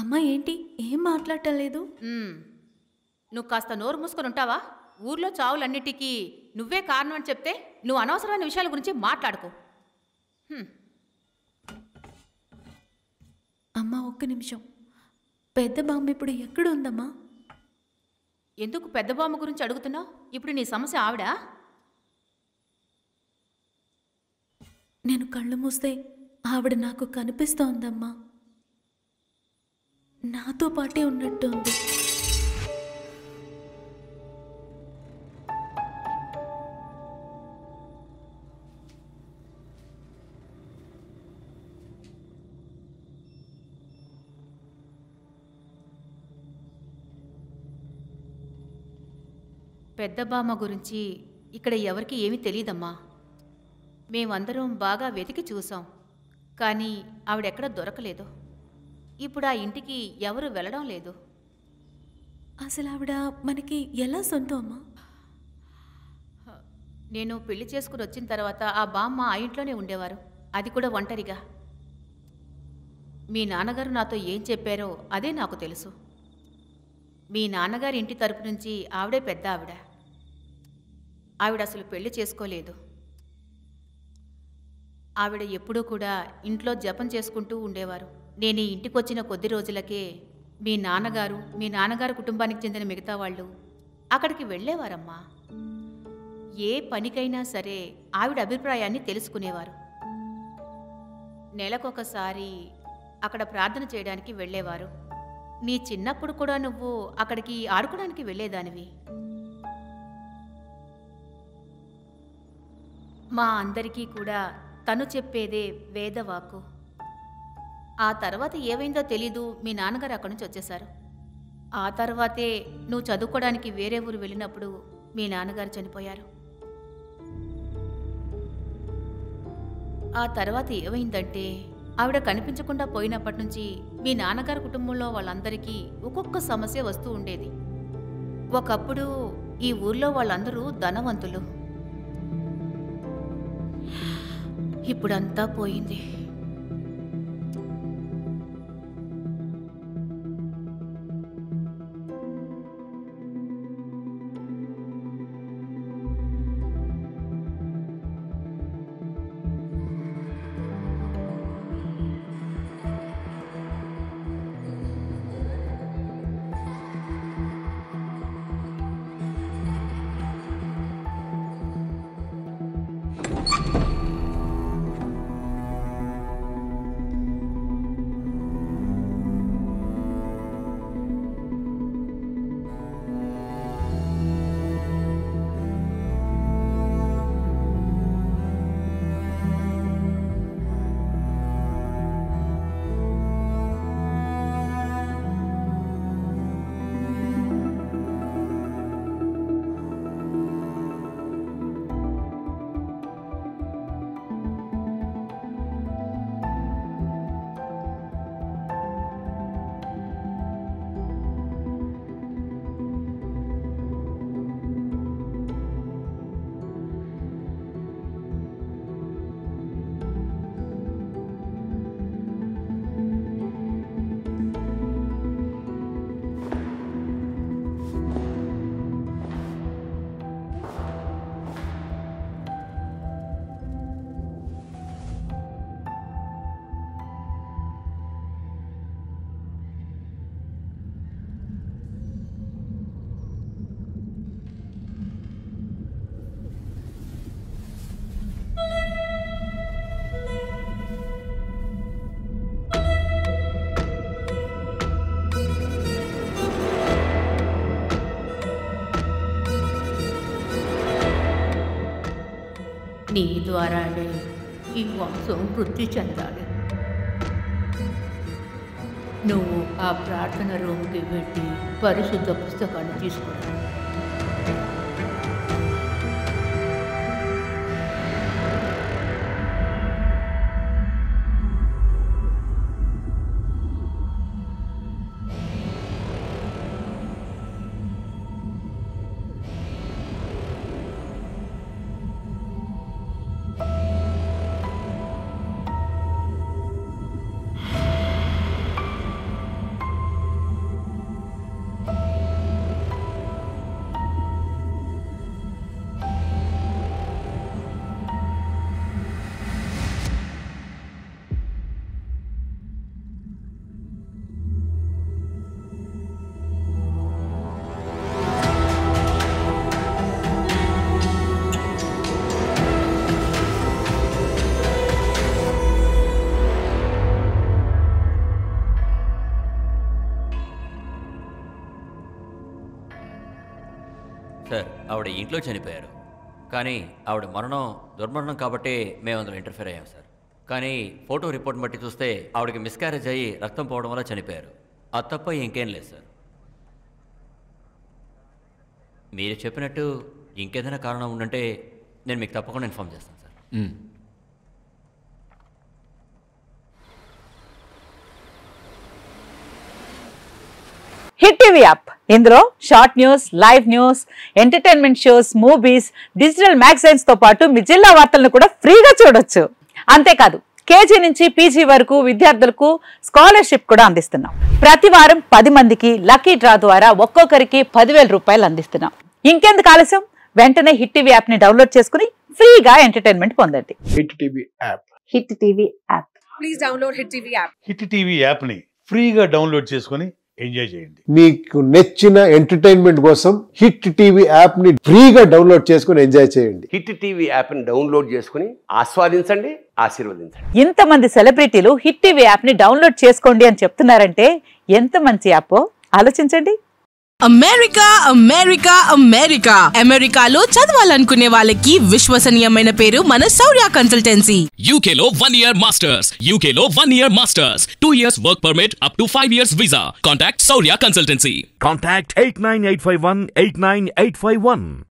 అమ్మ ఏంటి ఏం మాట్లాడటం లేదు? నువ్వు కాస్త నోరు మూసుకొని ఉంటావా? ఊర్లో చావులన్నిటికీ నువ్వే కారణం అని చెప్తే నువ్వు అనవసరమైన విషయాల గురించి మాట్లాడుకో. హ్మ్. అమ్మ ఒక్క నిమిషం. పెద్ద బామ్మ ఇప్పుడు ఎక్కడుందమ్మా? ఎందుకు పెద్ద బామ్మ గురించి అడుగుతున్నావు? ఇప్పుడు నీ సమస్య ఆవిడా? నేను కళ్ళు మూస్తే ఆవిడ నాకు కనిపిస్తోందమ్మా. నాతో పాటే ఉన్నట్టుంది. పెద్ద బామ్మ గురించి ఇక్కడ ఎవరికి ఏమీ తెలియదమ్మా. మేమందరం బాగా వెతికి చూసాం, కానీ ఆవిడెక్కడ దొరకలేదు. ఇప్పుడు ఆ ఇంటికి ఎవరు వెళ్ళడం లేదు. అసలు ఆవిడ మనకి ఎలా సొంతం అమ్మా? నేను పెళ్లి చేసుకుని వచ్చిన తర్వాత ఆ బామ్మ ఆ ఇంట్లోనే ఉండేవారు, అది కూడా ఒంటరిగా. మీ నాన్నగారు నాతో ఏం చెప్పారో అదే నాకు తెలుసు. మీ నాన్నగారి ఇంటి తరపు నుంచి ఆవిడే పెద్ద ఆవిడ అసలు పెళ్లి చేసుకోలేదు. ఆవిడ ఎప్పుడూ కూడా ఇంట్లో జపం చేసుకుంటూ ఉండేవారు. నేను ఈ ఇంటికి వచ్చిన కొద్ది రోజులకే మీ నాన్నగారు కుటుంబానికి చెందిన మిగతా వాళ్ళు అక్కడికి వెళ్ళేవారమ్మా. ఏ పనికైనా సరే ఆవిడ అభిప్రాయాన్ని తెలుసుకునేవారు. నెలకొకసారి అక్కడ ప్రార్థన చేయడానికి వెళ్ళేవారు. నీ చిన్నప్పుడు కూడా నువ్వు అక్కడికి ఆడుకోవడానికి వెళ్ళేదానివి. మా అందరికీ కూడా తను చెప్పేదే వేదవాక్కు. ఆ తర్వాత ఏమైందో తెలీదు, మీ నాన్నగారు అక్కడి నుంచి వచ్చేశారు. ఆ తర్వాతే నువ్వు చదువుకోవడానికి వేరే ఊరు వెళ్ళినప్పుడు మీ నాన్నగారు చనిపోయారు. ఆ తర్వాత ఏమైందంటే ఆవిడ కనిపించకుండా పోయినప్పటి నుంచి మీ నాన్నగారి కుటుంబంలో వాళ్ళందరికీ ఒక్కొక్క సమస్య వస్తూ ఉండేది. ఒకప్పుడు ఈ ఊర్లో వాళ్ళందరూ ధనవంతులు. ఇప్పుడంతా పోయింది. నీ ద్వారానే ఈ వంశం వృద్ధి చెందాలి. నువ్వు ఆ ప్రార్థన రూమ్కి వెళ్ళి పరిశుద్ధ పుస్తకాన్ని తీసుకురా. సార్ ఆవిడ ఇంట్లో చనిపోయారు, కానీ ఆవిడ మరణం దుర్మరణం కాబట్టి మేము అందులో ఇంటర్ఫియర్ అయ్యాం సార్. కానీ ఫోటో రిపోర్ట్ బట్టి చూస్తే ఆవిడకి మిస్క్యారేజ్ అయ్యి రక్తం పోవడం వల్ల చనిపోయారు. అది తప్ప ఇంకేం లేదు సార్. మీరు చెప్పినట్టు ఇంకేదైనా కారణం ఉందంటే నేను మీకు తప్పకుండా ఇన్ఫామ్ చేస్తాను సార్. హిట్ టీవీ యాప్, ఇందులో short news, live news, entertainment shows, movies, digital magazines తో పాటు మీ జిల్లా వార్తలను కూడా ఫ్రీగా చూడొచ్చు. అంతేకాదు కేజీ నుంచి పీజీ వరకు విద్యార్థులకు స్కాలర్షిప్ కూడా అందిస్తున్నాం. ప్రతి వారం 10 మందికి లక్కీ డ్రా ద్వారా ఒక్కొక్కరికి 10,000 రూపాయలు అందిస్తున్నాం. ఇంకెందుకు ఆలస్యం, వెంటనే హిట్ టీవీ యాప్ ని డౌన్లోడ్ చేసుకుని ఫ్రీగా ఎంటర్టైన్మెంట్ పొందండి. Hit TV app. Hit TV app. Please download hit TV app. Hit TV app ని ఫ్రీగా డౌన్లోడ్ చేసుకొని ఎంజాయ్ చేయండి. మీకు నచ్చిన ఎంటర్టైన్మెంట్ కోసం హిట్ టీవీ యాప్ ని ఫ్రీగా డౌన్లోడ్ చేసుకొని ఎంజాయ్ చేయండి. హిట్ టీవీ యాప్ ని డౌన్లోడ్ చేసుకుని ఆస్వాదించండి, ఆశీర్వదించండి. ఇంతమంది సెలబ్రిటీలు హిట్ టీవీ యాప్ ని డౌన్లోడ్ చేసుకోండి అని చెప్తున్నారంటే ఎంత మంచి యాప్ ఆలోచించండి. అమెరికా అమెరికా అమెరికా అమెరికాలో చదవాలనుకునే వాళ్ళకి విశ్వసనీయమైన పేరు మన శౌర్య కన్సల్టెన్సీ. UK లో 1 year masters. UK లో 1 year masters. 2 years work permit up to 5 years visa. Contact Saurya Consultancy. Contact 89851 89851.